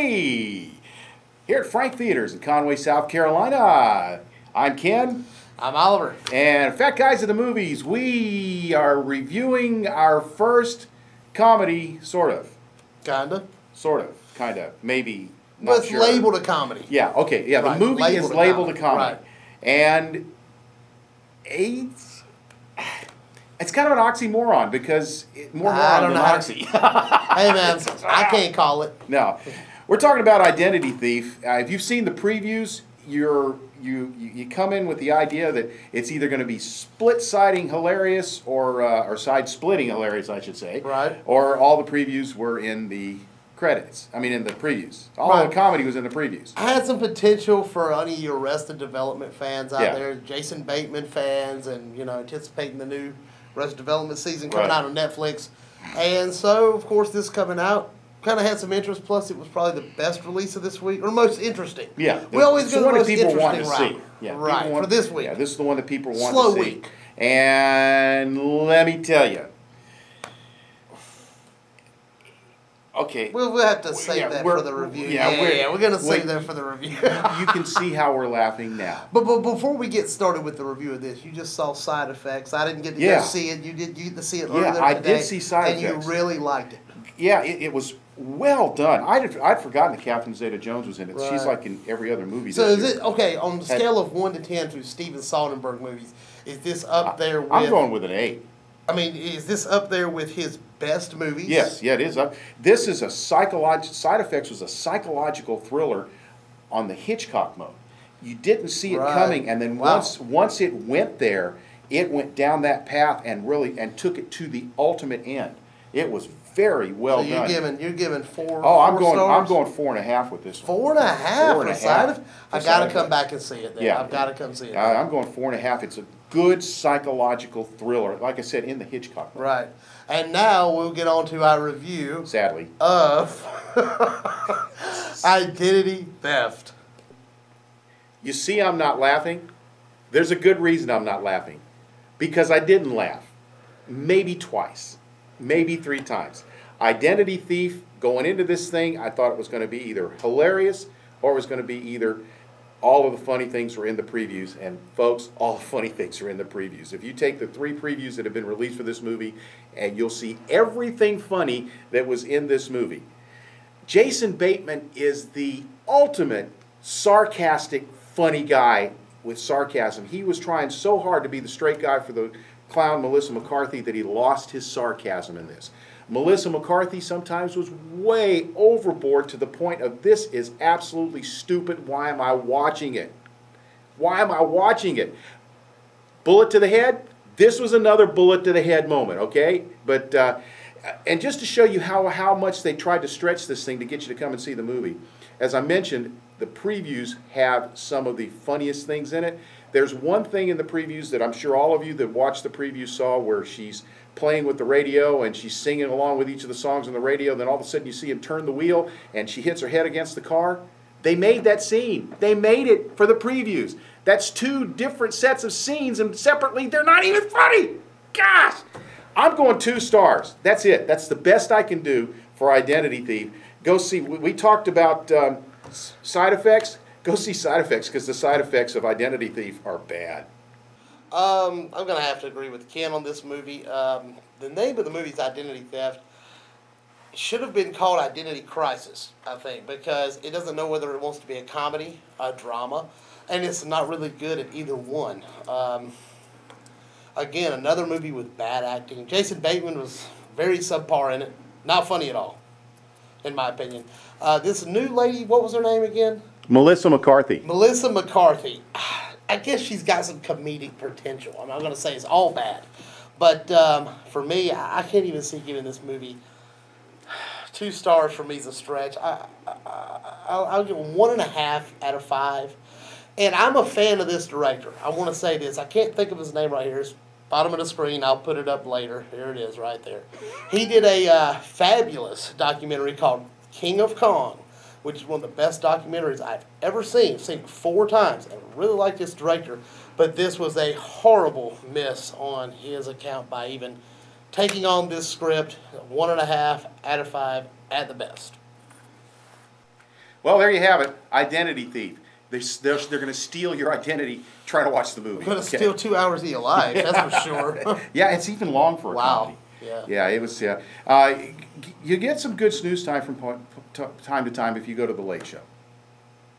Hey! Here at Frank Theaters in Conway, South Carolina, I'm Ken. I'm Oliver. And Phat Guys of the Movies, we are reviewing our first comedy, sort of. Kinda. Sort of, kind of, maybe, But not it's sure. labeled a comedy. Yeah, okay, yeah, Right, the movie is labeled a comedy. Right. And it's kind of an oxymoron because more I don't moron than know. oxy. Hey man, I can't call it. No, we're talking about Identity Thief. If you've seen the previews, you come in with the idea that it's either going to be split-siding hilarious or side-splitting hilarious, I should say. Right. Or all the previews were in the credits. I mean, in the previews. All Right. the comedy was in the previews. I had some potential for any Arrested Development fans out Yeah. there, Jason Bateman fans, and anticipating the new Arrested Development season coming Right. out on Netflix. And so, of course, this coming out kind of had some interest. Plus, it was probably the best release of this week, or most interesting. Yeah. We always It's go the the one that most people want to interesting see. route. Yeah, Right, people want- for this week. Yeah, this is the one that people want Slow to see. week. And let me tell you. Okay. We'll have to save Yeah, that we're- for the review. yeah, We're going to wait. save that for the review. You can see how we're laughing now. But before we get started with the review of this, you just saw Side Effects. I didn't get to Yeah. go see it. You get to see it Yeah, earlier I today. did see Side and Effects. you really liked it. Yeah, it was well done. I'd forgotten that Catherine Zeta-Jones was in it. She's Right. like in every other movie. So this is year. it okay on the scale of 1 to 10 to Steven Soderbergh movies? Is this up there with? I'm going with an 8. I mean, is this up there with his best movies? Yes, yeah, it is. This is a Side Effects was a psychological thriller on the Hitchcock mode. You didn't see it Right. coming, and then Wow. once it went there, it went down that path and took it to the ultimate end. It was very well So you're done. giving four. Oh, I'm four going stars? 4.5 with this one. 4.5 4 for and a Side half Effects. for I Side got to Effects. come back and see it. Then. Yeah, I've got to come see it. I'm going 4.5. It's a good psychological thriller, like I said, in the Hitchcock mode. Right. And now we'll get on to our review Sadly. of Identity Theft. You see I'm not laughing? There's a good reason I'm not laughing. Because I didn't laugh. Maybe twice. Maybe 3 times. Identity Thief, going into this thing, I thought it was going to be either hilarious or it was going to be either all of the funny things were in the previews. And folks, all the funny things are in the previews. If you take the 3 previews that have been released for this movie, and you'll see everything funny that was in this movie. Jason Bateman is the ultimate sarcastic, funny guy with sarcasm. He was trying so hard to be the straight guy for the clown Malissa McCarthy that he lost his sarcasm in this. Melissa McCarthy sometimes was way overboard to the point of this is absolutely stupid. Why am I watching it? Why am I watching it? Bullet to the head? This was another bullet to the head moment, okay? But and just to show you how much they tried to stretch this thing to get you to come and see the movie, as I mentioned, the previews have some of the funniest things in it. There's one thing in the previews that I'm sure all of you that watched the preview saw where she's playing with the radio and she's singing along with each of the songs on the radio. Then all of a sudden you see him turn the wheel and she hits her head against the car. They made that scene. They made it for the previews. That's 2 different sets of scenes, and separately they're not even funny. Gosh! I'm going 2 stars. That's it. That's the best I can do for Identity Thief. Go see, we talked about Side Effects. Go see Side Effects because the side effects of Identity Thief are bad. I'm going to have to agree with Ken on this movie. The name of the movie is Identity Theft. It should have been called Identity Crisis, I think, because it doesn't know whether it wants to be a comedy, a drama, and it's not really good at either one. Again, another movie with bad acting. Jason Bateman was very subpar in it. Not funny at all, in my opinion. This new lady, what was her name again? Melissa McCarthy. Melissa McCarthy. I guess she's got some comedic potential. I'm not going to say it's all bad. But for me, I can't even see giving this movie 2 stars. For me is a stretch. I'll give 1.5 out of 5. And I'm a fan of this director. I want to say this. I can't think of his name right here. It's bottom of the screen. I'll put it up later. Here it is right there. He did a fabulous documentary called King of Kong, which is one of the best documentaries I've ever seen. I've seen it 4 times. I really like this director, but this was a horrible miss on his account by even taking on this script. 1.5 out of 5 at the best. Well, there you have it. Identity thief. They're going to steal your identity trying to watch the movie. Going to steal 2 hours of your life, that's for sure. Yeah, it's even long for a comedy. Yeah. Yeah, it was. You get some good snooze time from time to time if you go to the Late Show.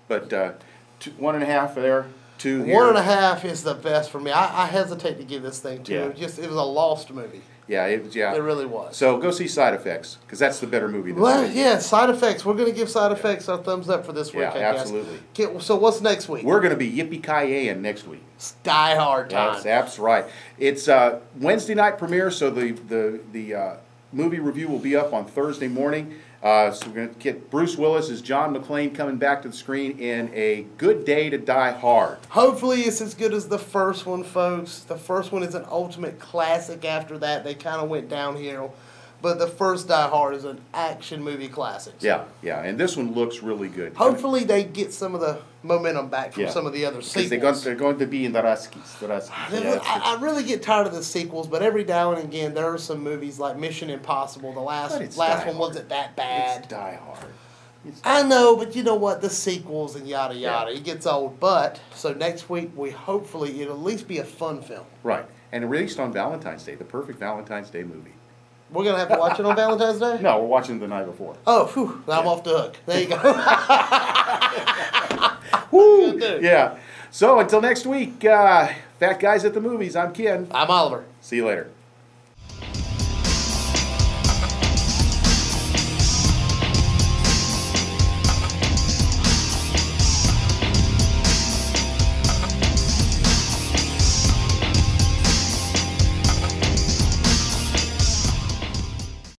But 1.5 there, 2 here. 1.5 is the best for me. I hesitate to give this thing 2. Yeah. It was a lost movie. Yeah, it really was. So go see Side Effects because that's the better movie. Well, yeah, Side Effects. We're going to give Side Effects our thumbs up for this week. Yeah, I guess. absolutely. Okay, so what's next week? We're going to be yippee-ki-yay next week. It's Die Hard time. That's right. It's Wednesday night premiere, so the movie review will be up on Thursday morning. So we're going to get Bruce Willis as John McClane coming back to the screen in A Good Day to Die Hard. Hopefully it's as good as the first one, folks. The first one is an ultimate classic. After that, they kind of went downhill. But the first Die Hard is an action movie classic. Yeah, and this one looks really good. Hopefully they get some of the momentum back from some of the other sequels. They're going to be in the Ruskies. I really get tired of the sequels, but every now and again there are some movies like Mission Impossible. The last one wasn't that bad. It's Die Hard. I know, but you know what? The sequels and yada yada. It gets old. But so next week hopefully it'll at least be a fun film. Right, and released on Valentine's Day, the perfect Valentine's Day movie. We're going to have to watch it on Valentine's Day? No, we're watching it the night before. Oh, phew. Now I'm off the hook. There you go. Woo! Yeah. So until next week, Fat Guys at the Movies, I'm Ken. I'm Oliver. See you later.